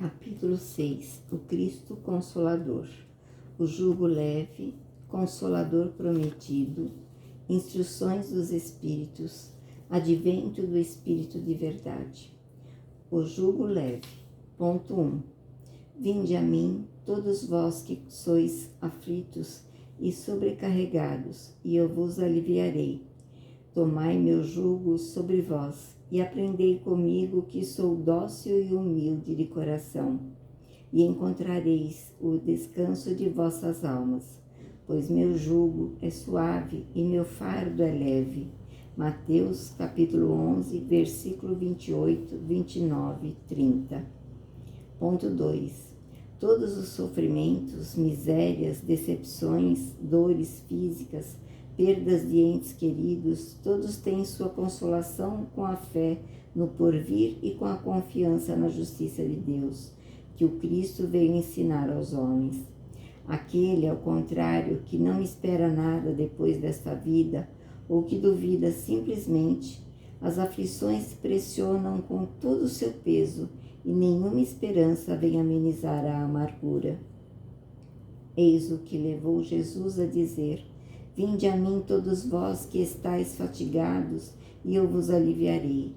Capítulo 6. O Cristo Consolador. O jugo leve, Consolador prometido, instruções dos Espíritos, advento do Espírito de verdade. O jugo leve. Ponto 1. Vinde a mim, todos vós que sois aflitos e sobrecarregados, e eu vos aliviarei. Tomai meu jugo sobre vós, e aprendei comigo, que sou dócil e humilde de coração, e encontrareis o descanso de vossas almas, pois meu jugo é suave e meu fardo é leve. Mateus capítulo 11, versículo 28, 29 e 30. Ponto 2. Todos os sofrimentos, misérias, decepções, dores físicas, perdas de entes queridos, todos têm sua consolação com a fé no porvir e com a confiança na justiça de Deus, que o Cristo veio ensinar aos homens. Aquele, ao contrário, que não espera nada depois desta vida, ou que duvida simplesmente, as aflições pressionam com todo o seu peso e nenhuma esperança vem amenizar a amargura. Eis o que levou Jesus a dizer: Vinde a mim todos vós que estáis fatigados, e eu vos aliviarei.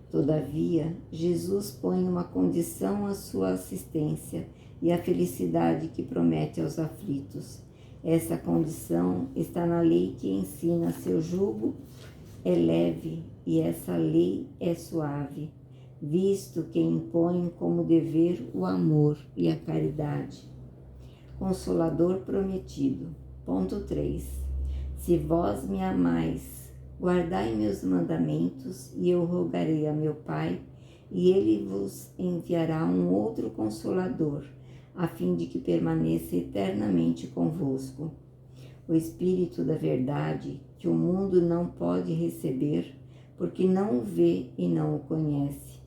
Todavia, Jesus põe uma condição à sua assistência e à felicidade que promete aos aflitos. Essa condição está na lei que ensina: seu jugo é leve e essa lei é suave, visto que impõe como dever o amor e a caridade. Consolador prometido. Ponto 3. Se vós me amais, guardai meus mandamentos, e eu rogarei a meu Pai, e ele vos enviará um outro Consolador, a fim de que permaneça eternamente convosco. O Espírito da verdade, que o mundo não pode receber, porque não o vê e não o conhece.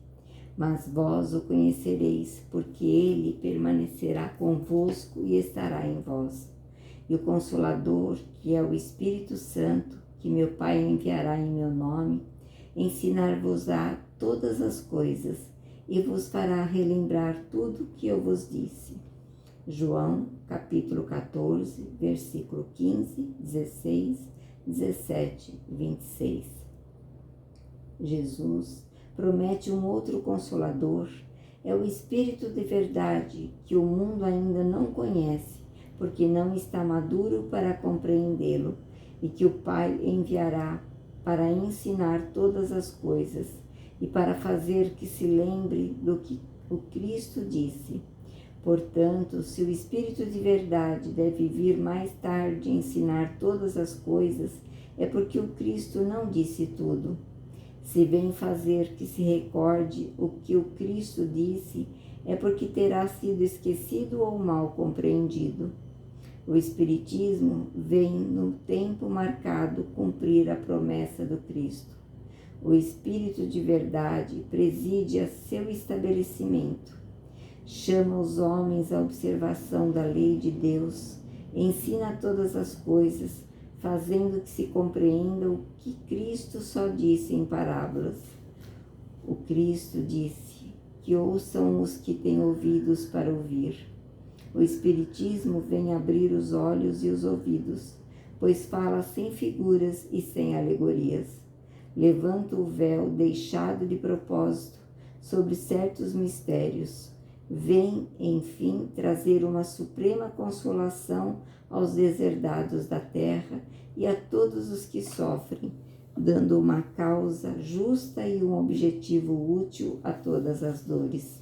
Mas vós o conhecereis, porque ele permanecerá convosco e estará em vós. E o Consolador, que é o Espírito Santo, que meu Pai enviará em meu nome, ensinar-vos-á todas as coisas, e vos fará relembrar tudo o que eu vos disse. João, capítulo 14, versículo 15, 16, 17 e 26. Jesus promete um outro Consolador, é o Espírito de verdade, que o mundo ainda não conhece, porque não está maduro para compreendê-lo, e que o Pai enviará para ensinar todas as coisas, e para fazer que se lembre do que o Cristo disse. Portanto, se o Espírito de verdade deve vir mais tarde ensinar todas as coisas, é porque o Cristo não disse tudo. Se vem fazer que se recorde o que o Cristo disse, é porque terá sido esquecido ou mal compreendido. O Espiritismo vem no tempo marcado cumprir a promessa do Cristo. O Espírito de verdade preside a seu estabelecimento. Chama os homens à observação da lei de Deus, ensina todas as coisas, fazendo que se compreenda o que Cristo só disse em parábolas. O Cristo disse que ouçam os que têm ouvidos para ouvir. O Espiritismo vem abrir os olhos e os ouvidos, pois fala sem figuras e sem alegorias. Levanta o véu deixado de propósito sobre certos mistérios. Vem, enfim, trazer uma suprema consolação aos deserdados da terra e a todos os que sofrem, dando uma causa justa e um objetivo útil a todas as dores.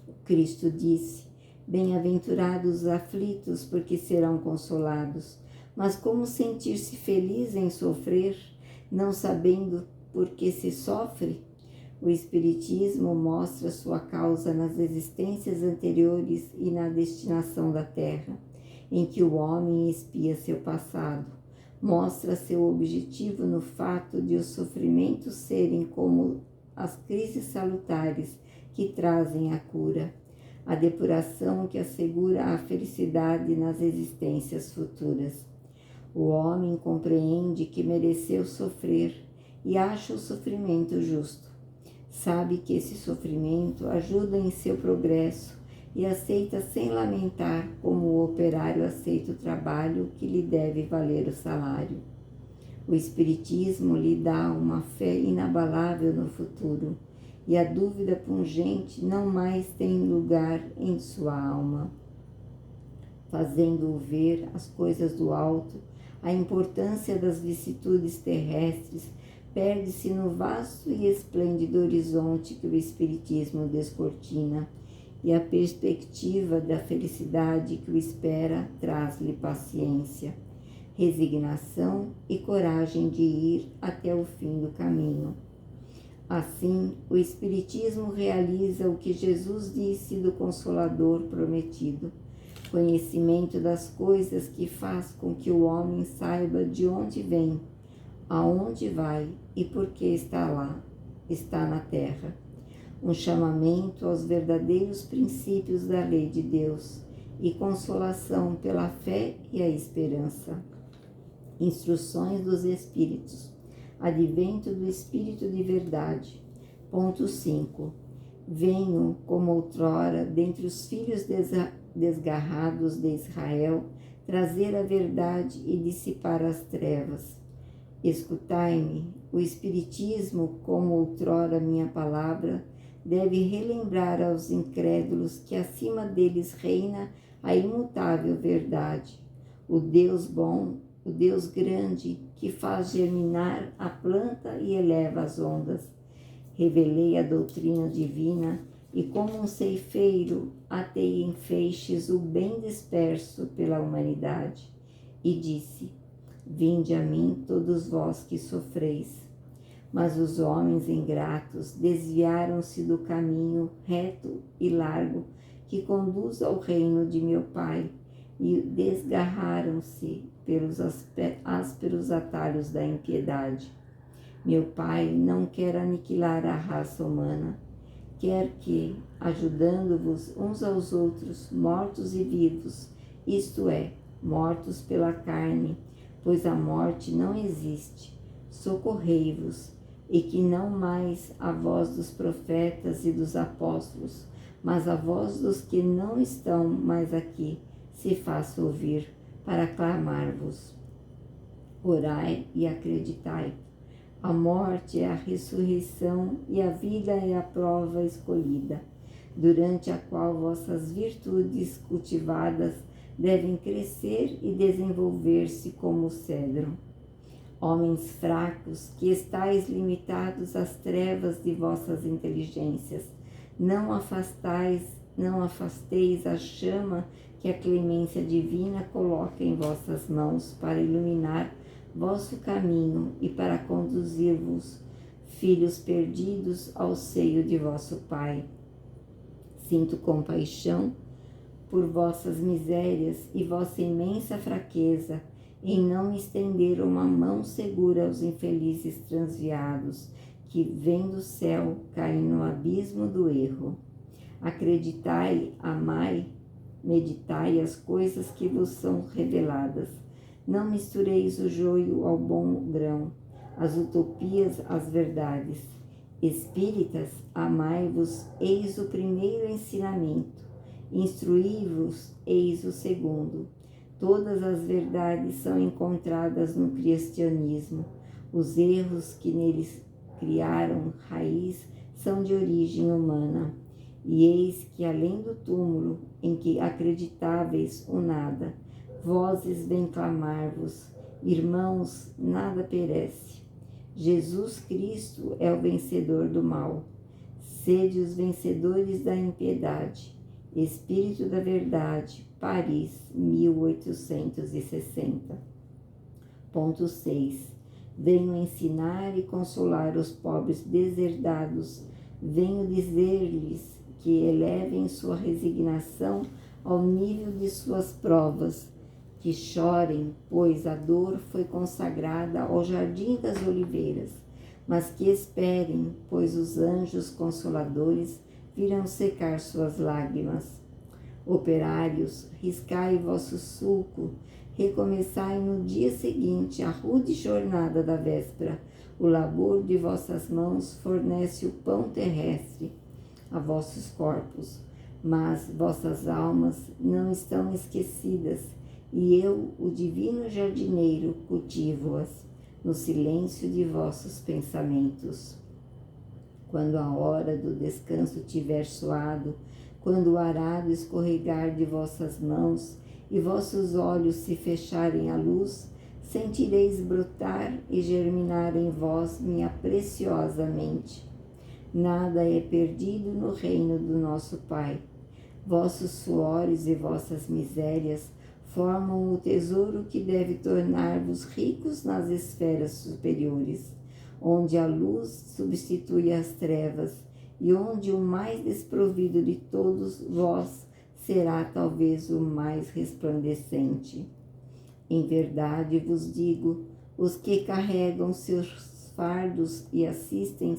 O Cristo disse: Bem-aventurados os aflitos, porque serão consolados. Mas como sentir-se feliz em sofrer, não sabendo por que se sofre? O Espiritismo mostra sua causa nas existências anteriores e na destinação da Terra, em que o homem expia seu passado. Mostra seu objetivo no fato de os sofrimentos serem como as crises salutares que trazem a cura, a depuração que assegura a felicidade nas existências futuras. O homem compreende que mereceu sofrer e acha o sofrimento justo. Sabe que esse sofrimento ajuda em seu progresso e aceita sem lamentar, como o operário aceita o trabalho que lhe deve valer o salário. O Espiritismo lhe dá uma fé inabalável no futuro, e a dúvida pungente não mais tem lugar em sua alma, fazendo-o ver as coisas do alto. A importância das vicissitudes terrestres perde-se no vasto e esplêndido horizonte que o Espiritismo descortina, e a perspectiva da felicidade que o espera traz-lhe paciência, resignação e coragem de ir até o fim do caminho. Assim, o Espiritismo realiza o que Jesus disse do Consolador prometido: conhecimento das coisas que faz com que o homem saiba de onde vem, aonde vai e por que está na terra. Um chamamento aos verdadeiros princípios da lei de Deus e consolação pela fé e a esperança. Instruções dos Espíritos. Advento do Espírito de Verdade. Ponto 5. Venho, como outrora, dentre os filhos desgarrados de Israel, trazer a verdade e dissipar as trevas. Escutai-me, o Espiritismo, como outrora minha palavra, deve relembrar aos incrédulos que acima deles reina a imutável verdade, o Deus bom, o Deus grande, que faz germinar a planta e eleva as ondas. Revelei a doutrina divina e, como um ceifeiro, atei em feixes o bem disperso pela humanidade. E disse: vinde a mim todos vós que sofreis. Mas os homens ingratos desviaram-se do caminho reto e largo que conduz ao reino de meu Pai e desgarraram-se pelos ásperos atalhos da impiedade. Meu Pai não quer aniquilar a raça humana, quer que, ajudando-vos uns aos outros, mortos e vivos, isto é, mortos pela carne, pois a morte não existe, socorrei-vos, e que não mais a voz dos profetas e dos apóstolos, mas a voz dos que não estão mais aqui, se faça ouvir para clamar-vos. Orai e acreditai. A morte é a ressurreição e a vida é a prova escolhida, durante a qual vossas virtudes cultivadas devem crescer e desenvolver-se como o cedro. Homens fracos, que estáis limitados às trevas de vossas inteligências, não afasteis a chama que a clemência divina coloca em vossas mãos para iluminar vosso caminho e para conduzir-vos, filhos perdidos, ao seio de vosso Pai. Sinto compaixão por vossas misérias e vossa imensa fraqueza em não estender uma mão segura aos infelizes transviados que, vêm do céu, caem no abismo do erro. Acreditai, amai, meditai as coisas que vos são reveladas. Não mistureis o joio ao bom grão, as utopias às verdades. Espíritas, amai-vos, eis o primeiro ensinamento. Instruí-vos, eis o segundo. Todas as verdades são encontradas no cristianismo. Os erros que neles criaram raiz são de origem humana. E eis que, além do túmulo em que acreditáveis o nada, vozes vêm clamar-vos: irmãos, nada perece. Jesus Cristo é o vencedor do mal. Sede os vencedores da impiedade. Espírito da Verdade, Paris, 1860. Ponto 6. Venho ensinar e consolar os pobres deserdados. Venho dizer-lhes que elevem sua resignação ao nível de suas provas, que chorem, pois a dor foi consagrada ao jardim das oliveiras, mas que esperem, pois os anjos consoladores virão secar suas lágrimas. Operários, riscai vosso sulco, recomeçai no dia seguinte a rude jornada da véspera, O labor de vossas mãos fornece o pão terrestre a vossos corpos, mas vossas almas não estão esquecidas, e eu, o divino jardineiro, cultivo-as no silêncio de vossos pensamentos. Quando a hora do descanso tiver soado, quando o arado escorregar de vossas mãos e vossos olhos se fecharem à luz, sentireis brotar e germinar em vós minha preciosa mente. Nada é perdido no reino do nosso Pai. Vossos suores e vossas misérias formam o tesouro que deve tornar-vos ricos nas esferas superiores, onde a luz substitui as trevas e onde o mais desprovido de todos vós será talvez o mais resplandecente. Em verdade vos digo, os que carregam seus fardos e assistem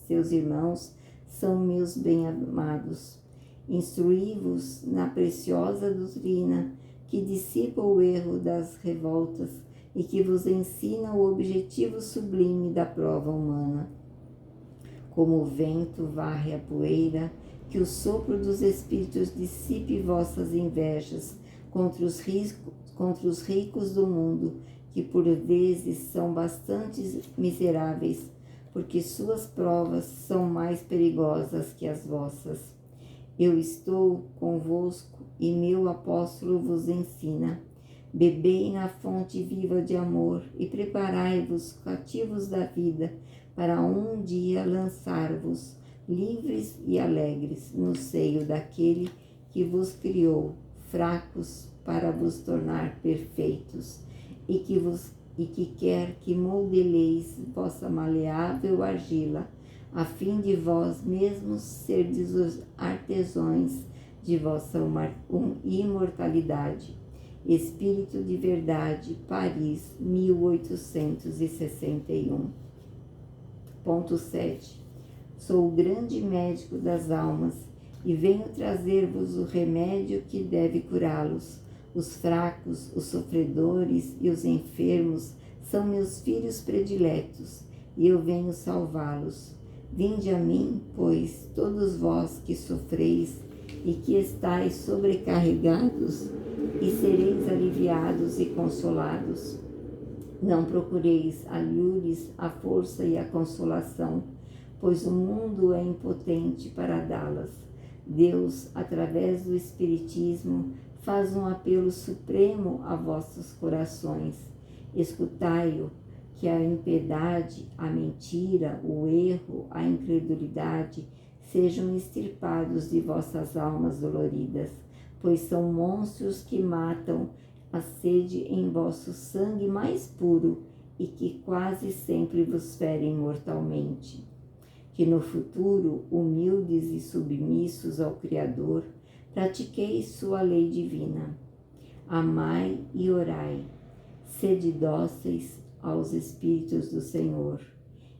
seus irmãos são meus bem-amados. Instruí-vos na preciosa doutrina que dissipa o erro das revoltas e que vos ensina o objetivo sublime da prova humana. Como o vento varre a poeira, que o sopro dos espíritos dissipe vossas invejas contra os ricos do mundo, que por vezes são bastante miseráveis, porque suas provas são mais perigosas que as vossas. Eu estou convosco e meu apóstolo vos ensina. Bebei na fonte viva de amor e preparai-vos cativos da vida, para um dia lançar-vos livres e alegres no seio daquele que vos criou, fracos para vos tornar perfeitos, e que quer que modeleis vossa maleável argila, a fim de vós mesmos serdes os artesãos de vossa imortalidade. Espírito de Verdade, Paris, 1861. Ponto 7. Sou o grande médico das almas e venho trazer-vos o remédio que deve curá-los. Os fracos, os sofredores e os enfermos são meus filhos prediletos e eu venho salvá-los. Vinde a mim, pois, todos vós que sofreis e que estáis sobrecarregados, e sereis aliviados e consolados. Não procureis alhures a força e a consolação, pois o mundo é impotente para dá-las. Deus, através do Espiritismo, faz um apelo supremo a vossos corações. Escutai-o, que a impiedade, a mentira, o erro, a incredulidade sejam extirpados de vossas almas doloridas, pois são monstros que matam a sede em vosso sangue mais puro e que quase sempre vos ferem mortalmente. Que no futuro, humildes e submissos ao Criador, pratiqueis sua lei divina. Amai e orai, sede dóceis aos Espíritos do Senhor,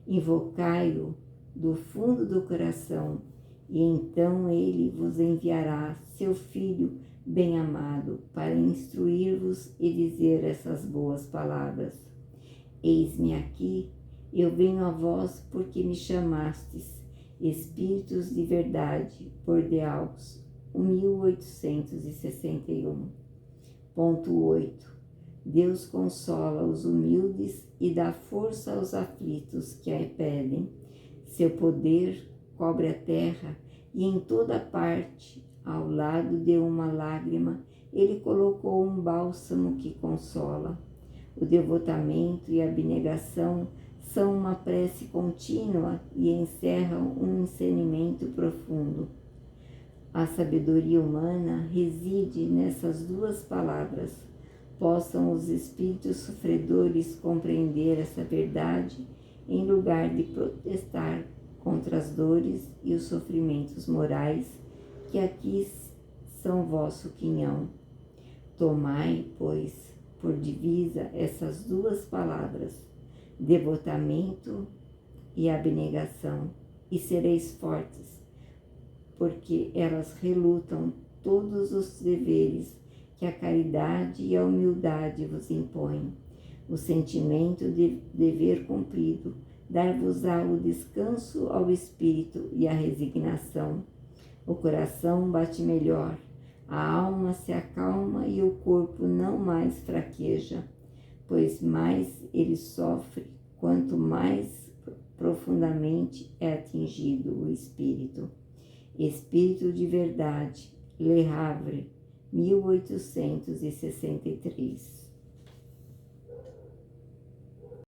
invocai-o do fundo do coração, e então ele vos enviará seu Filho bem-amado para instruir-vos e dizer essas boas palavras. Eis-me aqui, eu venho a vós porque me chamastes, Espíritos de Verdade, Bordeaux, 1861. Ponto 8. Deus consola os humildes e dá força aos aflitos que a pedem. Seu poder cobre a terra e em toda parte, ao lado de uma lágrima, ele colocou um bálsamo que consola. O devotamento e a abnegação são uma prece contínua e encerram um ensinamento profundo. A sabedoria humana reside nessas duas palavras. Possam os espíritos sofredores compreender essa verdade em lugar de protestar contra as dores e os sofrimentos morais que aqui são vosso quinhão. Tomai, pois, por divisa essas duas palavras, devotamento e abnegação, e sereis fortes, porque elas relutam todos os deveres que a caridade e a humildade vos impõem. O sentimento de dever cumprido dar-vos-á o descanso ao espírito e a resignação. O coração bate melhor, a alma se acalma e o corpo não mais fraqueja, pois mais ele sofre, quanto mais profundamente é atingido o espírito. Espírito de Verdade, Le Havre, 1863.